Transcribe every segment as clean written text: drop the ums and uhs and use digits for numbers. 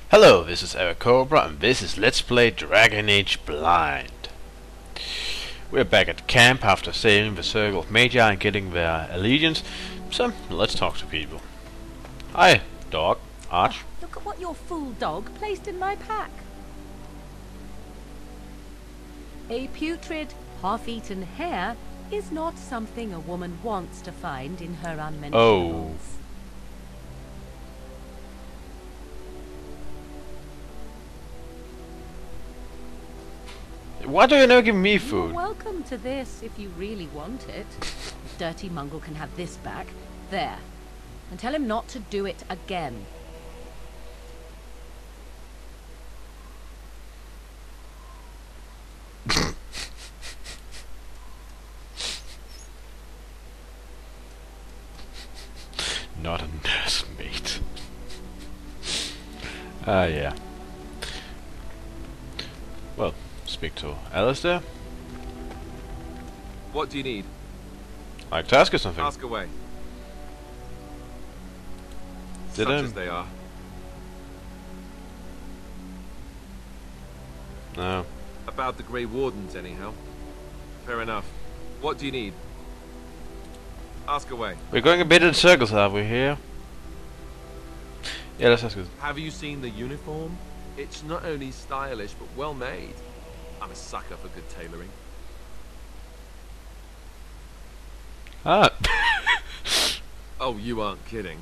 Hello, this is Eric Cobra, and this is Let's Play Dragon Age Blind. We're back at camp after saving the Circle of Magi and getting their allegiance, so let's talk to people. Hi, dog. Arch. Look at what your fool dog placed in my pack. A putrid, half-eaten hare is not something a woman wants to find in her unmentionables. Why do you never give me food? You're welcome to this if you really want it. Dirty Mungle can have this back. There. And tell him not to do it again. Not a nursemaid. Yeah. Well, speak to Alistair. What do you need? Like to ask you something. Ask away. Did Such I? as they are. No. About the Grey Wardens, anyhow. Fair enough. What do you need? Ask away. We're going a bit in circles, are we here? Yeah, let's ask it. Have you seen the uniform? It's not only stylish, but well made. I'm a sucker for good tailoring. Ah. Oh, you aren't kidding.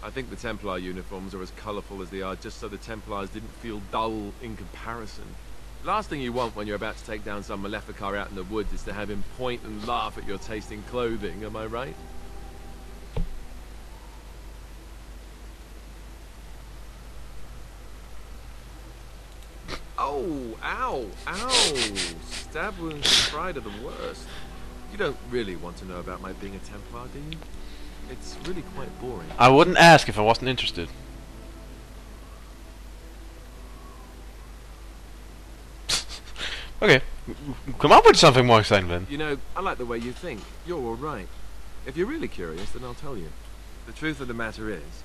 I think the Templar uniforms are as colourful as they are just so the Templars didn't feel dull in comparison. Last thing you want when you're about to take down some Maleficar out in the woods is to have him point and laugh at your taste in clothing, am I right? Oh, ow, ow! Stab wounds to pride are the worst. You don't really want to know about my being a Templar, do you? It's really quite boring. I wouldn't ask if I wasn't interested. Okay, come up with something more exciting then. You know, I like the way you think. You're all right. If you're really curious, then I'll tell you. The truth of the matter is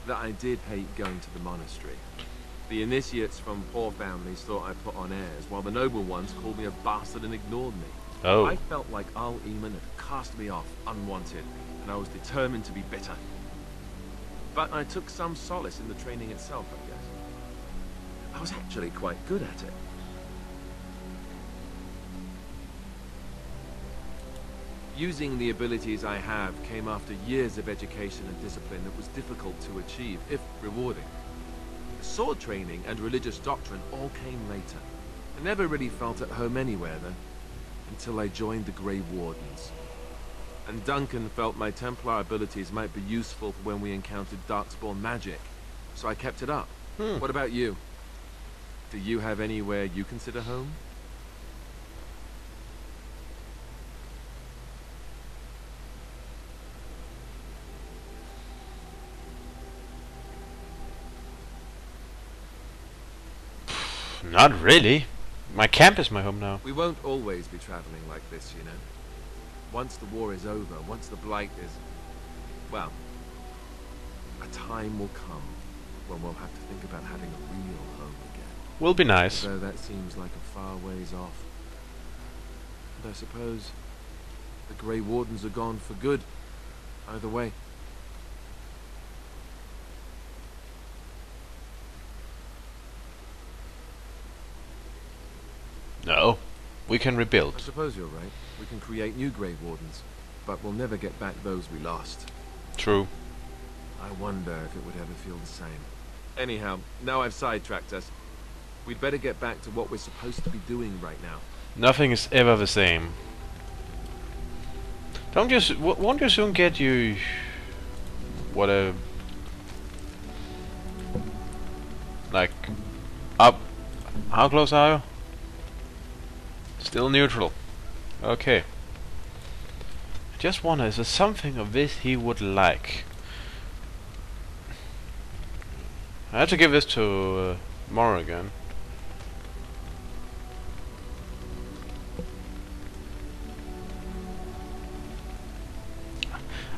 that I did hate going to the monastery. The initiates from poor families thought I put on airs, while the noble ones called me a bastard and ignored me. Oh. I felt like Al Eamon had cast me off unwanted, and I was determined to be bitter. But I took some solace in the training itself, I guess. I was actually quite good at it. Using the abilities I have came after years of education and discipline that was difficult to achieve, if rewarding. Sword training and religious doctrine all came later. I never really felt at home anywhere then, until I joined the Grey Wardens. And Duncan felt my Templar abilities might be useful for when we encountered Darkspawn magic, so I kept it up. What about you? Do you have anywhere you consider home? Not really. My camp is my home now. We won't always be traveling like this, you know. Once the war is over, once the Blight is... well, a time will come when we'll have to think about having a real home again. Will be nice. Though that seems like a far ways off. And I suppose the Grey Wardens are gone for good, either way. No. We can I rebuild. suppose you're right. We can create new Grey Wardens, but we'll never get back those we lost. True. I wonder if it would ever feel the same. Anyhow, now I've sidetracked us. We'd better get back to what we're supposed to be doing right now. Nothing is ever the same. Don't you won't you soon get you... what a... like... up... how close are you? Still neutral. Okay. I just wonder, is there something of this he would like? I have to give this to Mora again.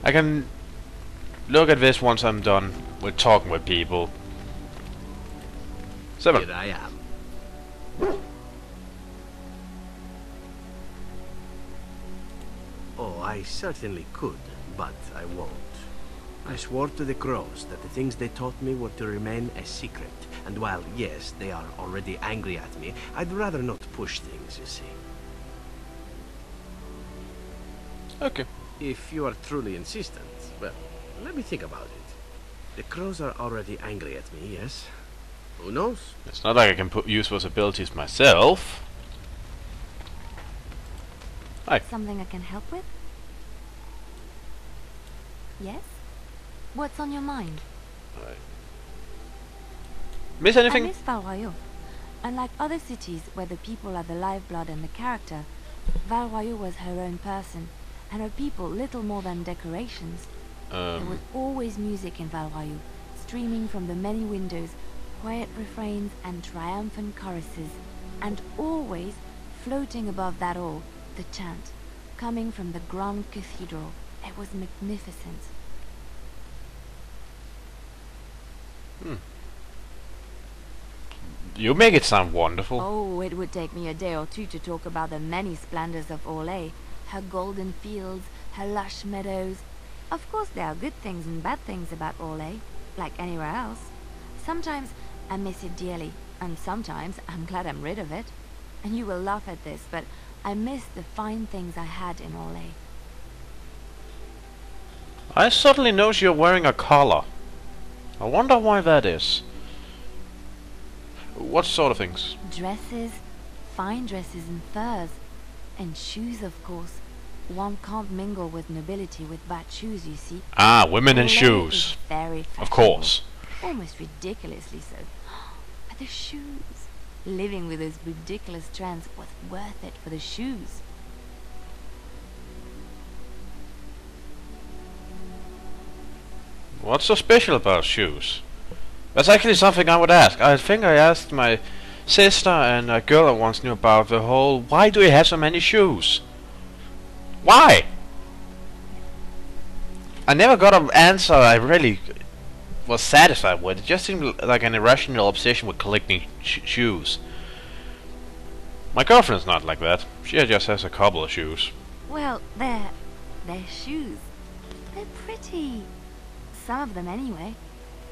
I can look at this once I'm done with talking with people. 7. Here I am. Oh, I certainly could, but I won't. I swore to the crows that the things they taught me were to remain a secret. And while, yes, they are already angry at me, I'd rather not push things, you see. Okay. If you are truly insistent, well, let me think about it. The crows are already angry at me, yes? Who knows? It's not like I can use those abilities myself. Hi. Something I can help with? Yes? What's on your mind? Miss I anything? miss Val Royeaux. Unlike other cities where the people are the lifeblood and the character, Val Royeaux was her own person, and her people little more than decorations. There was always music in Val Royeaux, streaming from the many windows, quiet refrains and triumphant choruses, and always, floating above that all, the chant, coming from the Grand Cathedral. It was magnificent. You make it sound wonderful. Oh, it would take me a day or two to talk about the many splendors of Orlais, her golden fields, her lush meadows. Of course there are good things and bad things about Orlais, like anywhere else. Sometimes I miss it dearly, and sometimes I'm glad I'm rid of it. And you will laugh at this, but I miss the fine things I had in Orlais. I suddenly notice you're wearing a collar. I wonder why that is. What sort of things? Dresses, fine dresses and furs, and shoes, of course. One can't mingle with nobility with bad shoes, you see. Ah, women and Orlais shoes. is very fashionable, Of course. almost ridiculously so. But the shoes, living with those ridiculous trends was worth it for the shoes. What's so special about shoes? That's actually something I would ask. I think I asked my sister and a girl I once knew about the whole, why do you have so many shoes? Why? I never got an answer I really was satisfied with. It just seemed like an irrational obsession with collecting shoes. My girlfriend's not like that. She just has a couple of shoes. Well, they're shoes. They're pretty. Some of them anyway.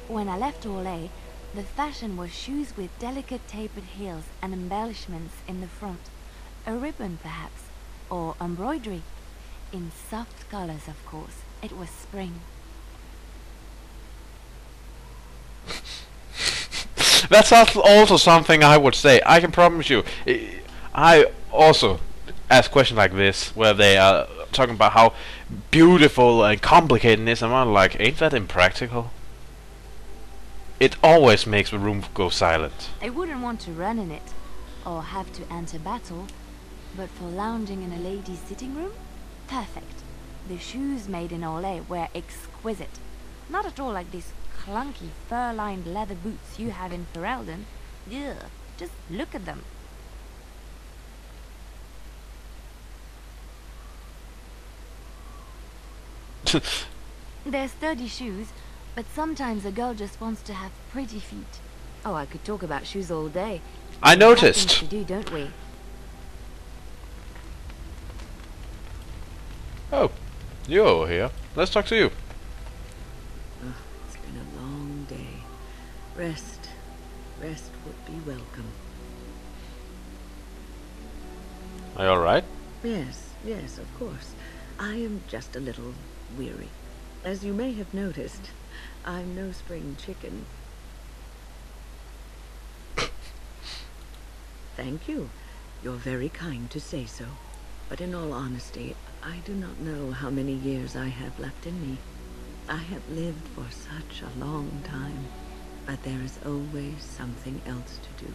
When I left Orlais, the fashion was shoes with delicate tapered heels and embellishments in the front. A ribbon, perhaps, or embroidery. In soft colors, of course. It was spring. That's also something I would say. I can promise you. I also ask questions like this, where they are talking about how beautiful and complicated it is, and I'm like, ain't that impractical? It always makes the room go silent. I wouldn't want to run in it, or have to enter battle, but for lounging in a lady's sitting room, perfect. The shoes made in Orlais were exquisite. Not at all like these clunky fur-lined leather boots you have in Ferelden. Ugh, just look at them. They're sturdy shoes, but sometimes a girl just wants to have pretty feet. Oh, I could talk about shoes all day. I We have noticed. things to do, don't we? Oh, you're over here. Let's talk to you. It's been a long day. Rest would be welcome. Are you alright? Yes, of course. I am just a little weary. As you may have noticed, I'm no spring chicken. Thank you. You're very kind to say so. But in all honesty, I do not know how many years I have left in me. I have lived for such a long time, but there is always something else to do.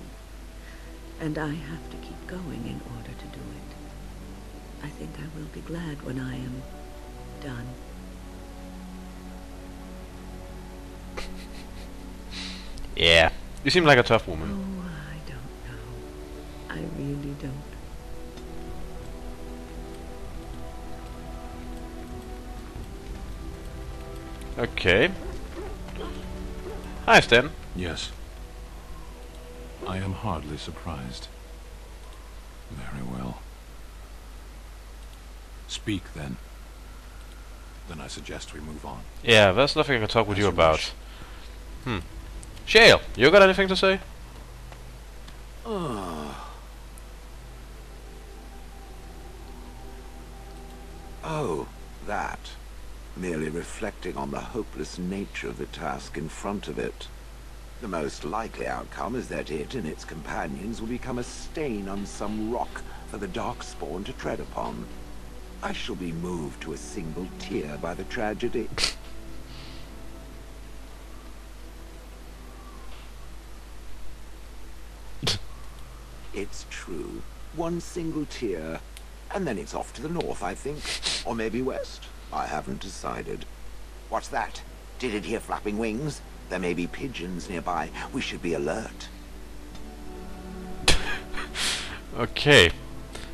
And I have to keep going in order to do it. I think I will be glad when I am done. Yeah. You seem like a tough woman. Oh, I don't know. I really don't. Okay. Hi, Stan. Yes. I am hardly surprised. Very well. Speak, then. Then I suggest we move on. Yeah, there's nothing I can talk with As you you about. wish. Shale, you got anything to say? Oh, that. Merely reflecting on the hopeless nature of the task in front of it. The most likely outcome is that it and its companions will become a stain on some rock for the Darkspawn to tread upon. I shall be moved to a single tear by the tragedy. It's true. One single tear. And then it's off to the north, I think. Or maybe west. I haven't decided. What's that? Did it hear flapping wings? There may be pigeons nearby. We should be alert. Okay.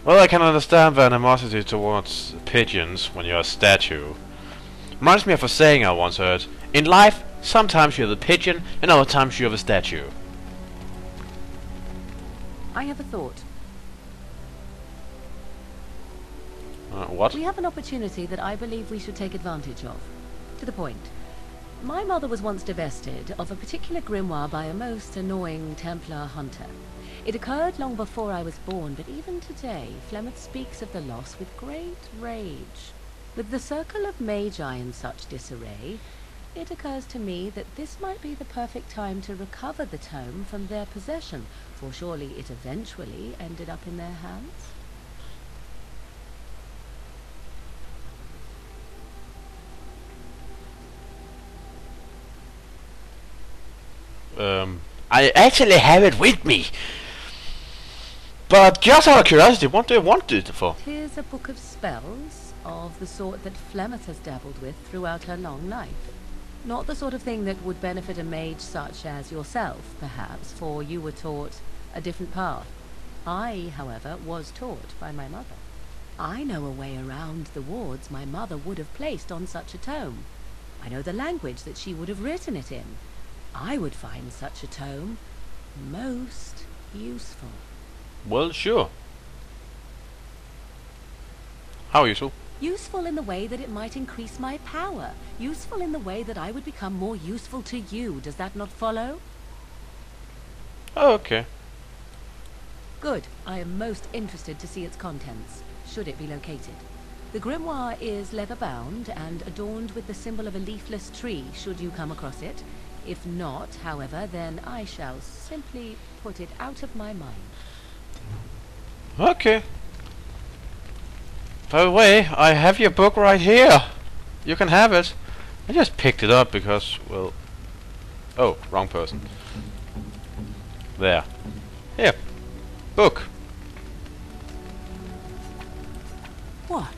Well, I can understand the animosity towards pigeons when you're a statue. Reminds me of a saying I once heard. In life, sometimes you're the pigeon, and other times you're the statue. I have a thought. What? We have an opportunity that I believe we should take advantage of. To the point. My mother was once divested of a particular grimoire by a most annoying Templar hunter. It occurred long before I was born, but even today, Flemeth speaks of the loss with great rage. With the circle of magi in such disarray, it occurs to me that this might be the perfect time to recover the tome from their possession, for surely it eventually ended up in their hands. I actually have it with me. But just out of curiosity, what do you want it for? 'Tis a book of spells, of the sort that Flemeth has dabbled with throughout her long life. Not the sort of thing that would benefit a mage such as yourself, perhaps, for you were taught a different path. I, however, was taught by my mother. I know a way around the wards my mother would have placed on such a tome. I know the language that she would have written it in. I would find such a tome most useful. Well, sure. How useful? Useful in the way that it might increase my power. Useful in the way that I would become more useful to you. Does that not follow? Oh, okay. Good. I am most interested to see its contents, should it be located. The grimoire is leather-bound and adorned with the symbol of a leafless tree, should you come across it. If not, however, then I shall simply put it out of my mind. Okay. By the way, I have your book right here. You can have it. I just picked it up because, well... Oh, wrong person. There. Here. Book. What?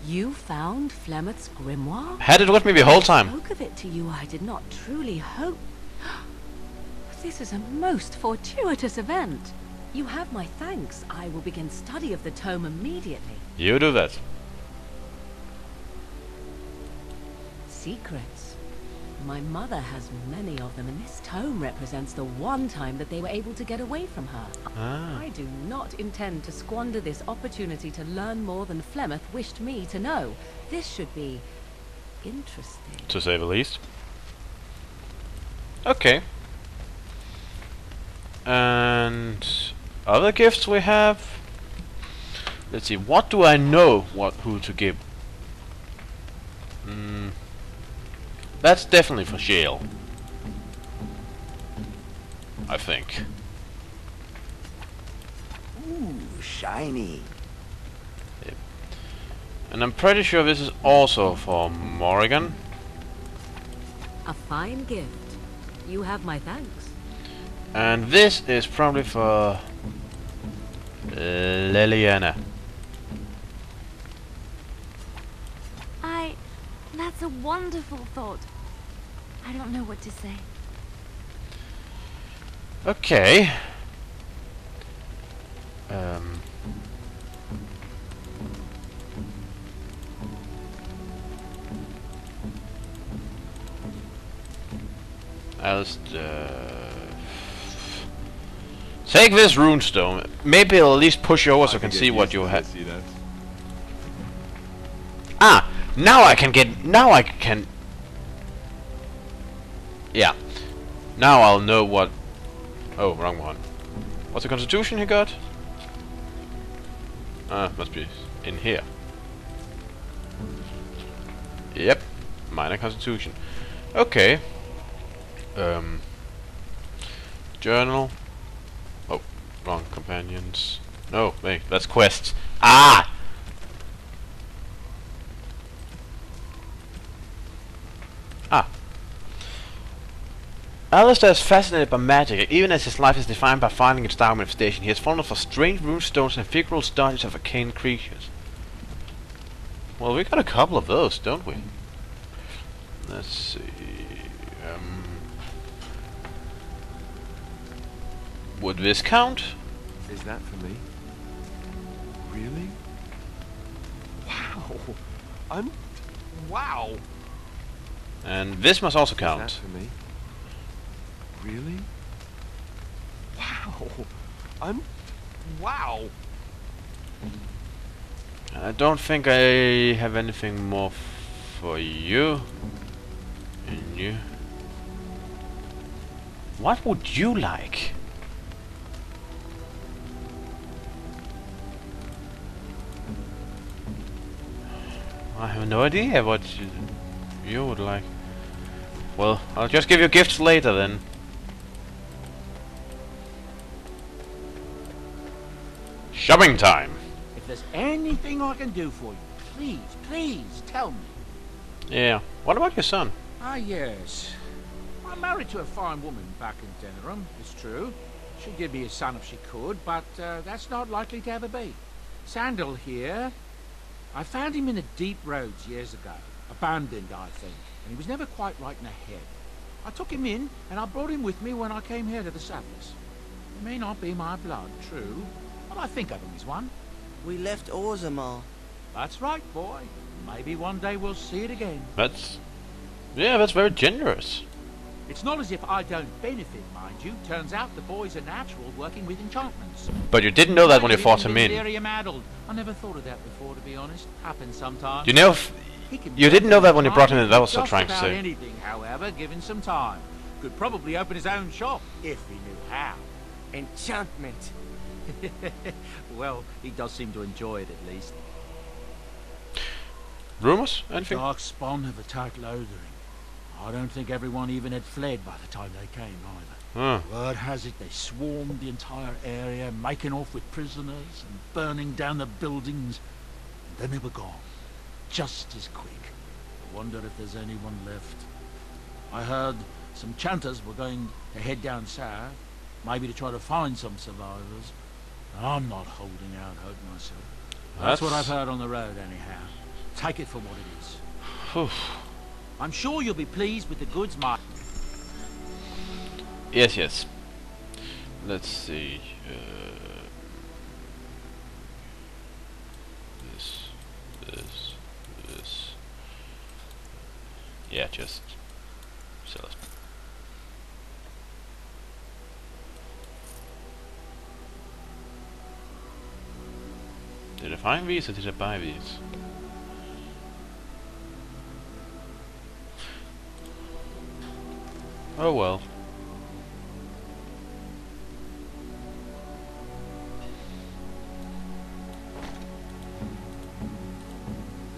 You found Flemeth's grimoire? Had it with me the whole time. I spoke of it to you. I did not truly hope. This is a most fortuitous event. You have my thanks. I will begin study of the tome immediately. You do that. Secrets. My mother has many of them, and this tome represents the one time that they were able to get away from her. I do not intend to squander this opportunity to learn more than Flemeth wished me to know. This should be interesting. To say the least. Okay. And other gifts we have. Let's see. What do I know? Who to give? That's definitely for Shale. I think. Ooh, shiny. Yep. And I'm pretty sure this is also for Morrigan. A fine gift. You have my thanks. And this is probably for Leliana. That's a wonderful thought. I don't know what to say. Okay. Take this runestone. Maybe it'll at least push you over so I can see what you have. Ah! Now I can get... Now I can... Yeah. Now I'll know what... Oh, wrong one. What's the constitution he got? Must be in here. Yep. Minor constitution. Okay. Journal. Oh, wrong. Companions. No, wait, that's quests. Ah! Ah. Alistair is fascinated by magic, even as his life is defined by finding its dark manifestation. He has fallen for strange runestones and figural studies of arcane creatures. Well, we got a couple of those, don't we? Let's see. Would this count? Is that for me? Really? Wow. Wow. And this must also count. Is that for me? Really? Wow. Wow. I don't think I have anything more for you. And you. What would you like? I have no idea what you would like. Well, I'll just give you gifts later then. Shopping time! If there's anything I can do for you, please tell me. Yeah. What about your son? Ah, yes. I'm married to a fine woman back in Denerim, it's true. She'd give me a son if she could, but that's not likely to ever be. Sandal here. I found him in the deep roads years ago. Abandoned, I think. And he was never quite right in the head. I took him in, and I brought him with me when I came here to the Southers. He may not be my blood, true, but I think of him as one. We left Orzammar. That's right, boy. Maybe one day we'll see it again. Yeah, that's very generous. It's not as if I don't benefit, mind you. Turns out the boy's a natural working with enchantments. But you didn't know that when you fought him in. I never thought of that before, to be honest. Happens sometimes. You know, you didn't know that when you brought him in. That was what I was trying to say. Anything, however, given some time. Could probably open his own shop if he knew how. Enchantment. Well, he does seem to enjoy it at least. Rumors? Anything? Darkspawn have attacked Lothering. I don't think everyone even had fled by the time they came either. Word has it they swarmed the entire area, making off with prisoners and burning down the buildings. And then they were gone. Just as quick. I wonder if there's anyone left. I heard some chanters were going to head down south, maybe to try to find some survivors. I'm not holding out hope myself. That's what I've heard on the road anyhow. Take it for what it is. I'm sure you'll be pleased with the goods, Mark. Yes, yes. Let's see. This. Yeah, just sell it. Did I find these or did I buy these? Oh well.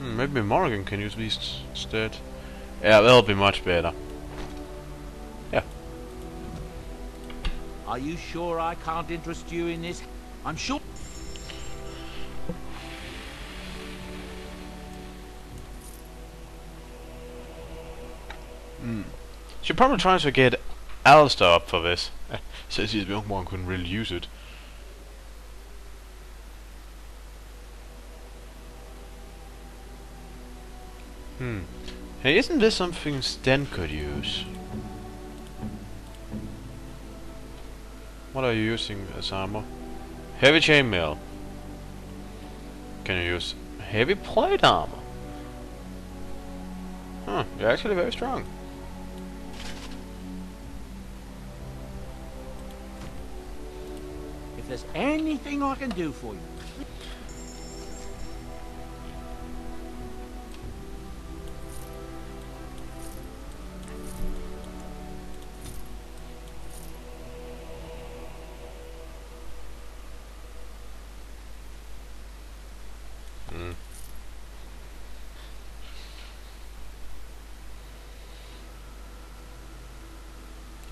Maybe Morrigan can use these instead. Yeah, that'll be much better. Yeah. Are you sure I can't interest you in this? I'm sure. She probably tries to get Alistair up for this. Says he's the only one who can really use it. Hey, isn't this something Sten could use? What are you using as armor? Heavy chainmail. Can you use heavy plate armor? Huh, you're actually very strong. If there's anything I can do for you.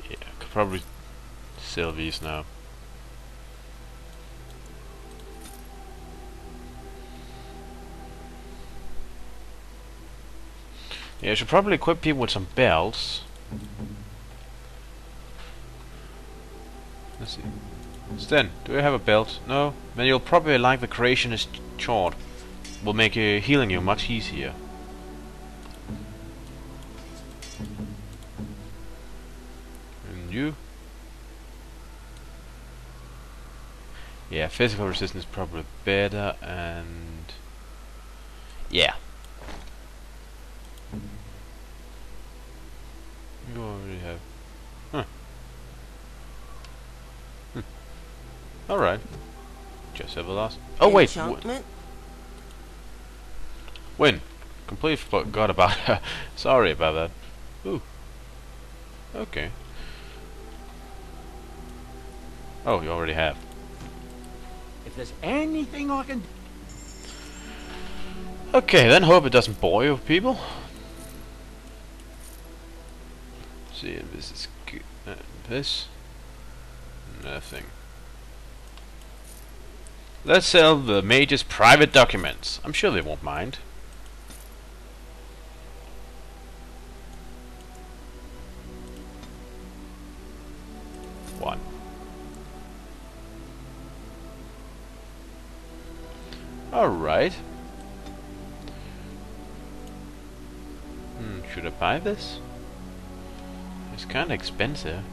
Yeah, could probably sell these now. Yeah, I should probably equip people with some belts. Let's see. Sten, do you have a belt? No? Then you'll probably like the Creationist Chord. Will make healing you much easier. And you? Yeah, physical resistance is probably better, and yeah. You already have. Huh. Alright. Just have a last. Oh wait! Win. Completely forgot about her. Sorry about that. Ooh. Okay. Oh, you already have. If there's anything I can... Okay, then hope it doesn't bore you people. See if this is good. This? Nothing. Let's sell the mage's private documents. I'm sure they won't mind. One. Alright. Should I buy this? It's kinda expensive.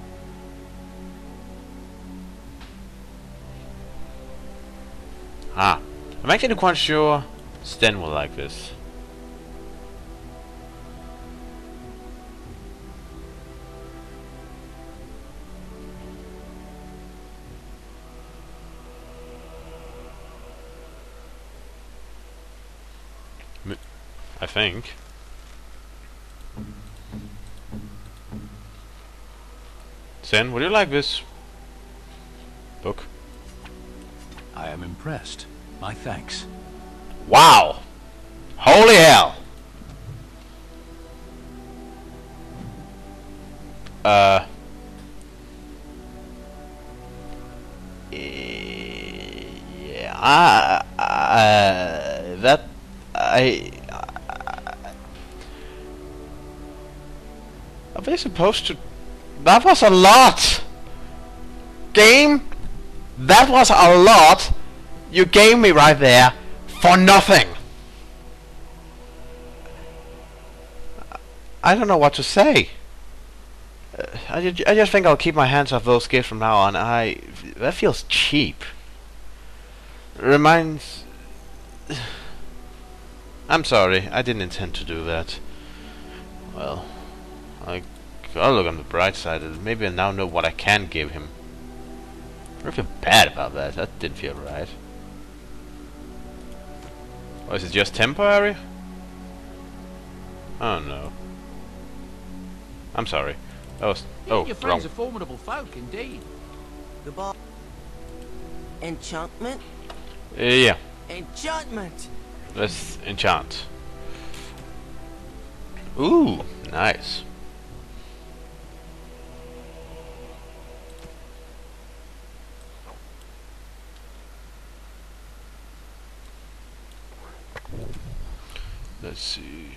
Ah, I'm actually quite sure Sten will like this. I think. Sten, would you like this book? I am impressed. My thanks. Wow! Holy hell! Yeah, are they supposed to... That was a lot! Game? That was a lot you gave me right there for nothing! I don't know what to say. I just think I'll keep my hands off those gifts from now on. That feels cheap. Reminds... I'm sorry, I didn't intend to do that. Well, I'll look on the bright side. Maybe I now know what I can give him. I feel bad about that. That didn't feel right. Or is it just temporary? Oh no. I'm sorry. That was... Oh, your friends are formidable folk, indeed. Goodbye. Enchantment? Yeah. Enchantment! Let's enchant. Ooh, nice. Let's see.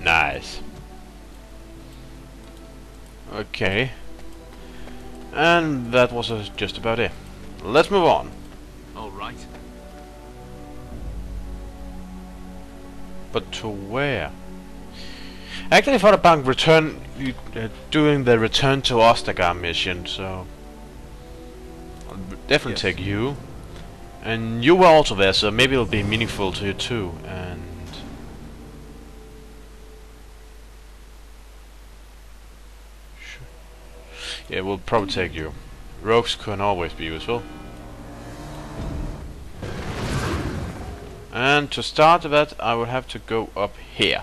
Nice. Okay. And that was just about it. Let's move on. All right. But to where? I actually thought about doing the Return to Ostagar mission, so I'll definitely take you. And you were also there, so maybe it'll be meaningful to you too. And Yeah, we'll probably take you. Rogues can always be useful. And to start that, I will have to go up here.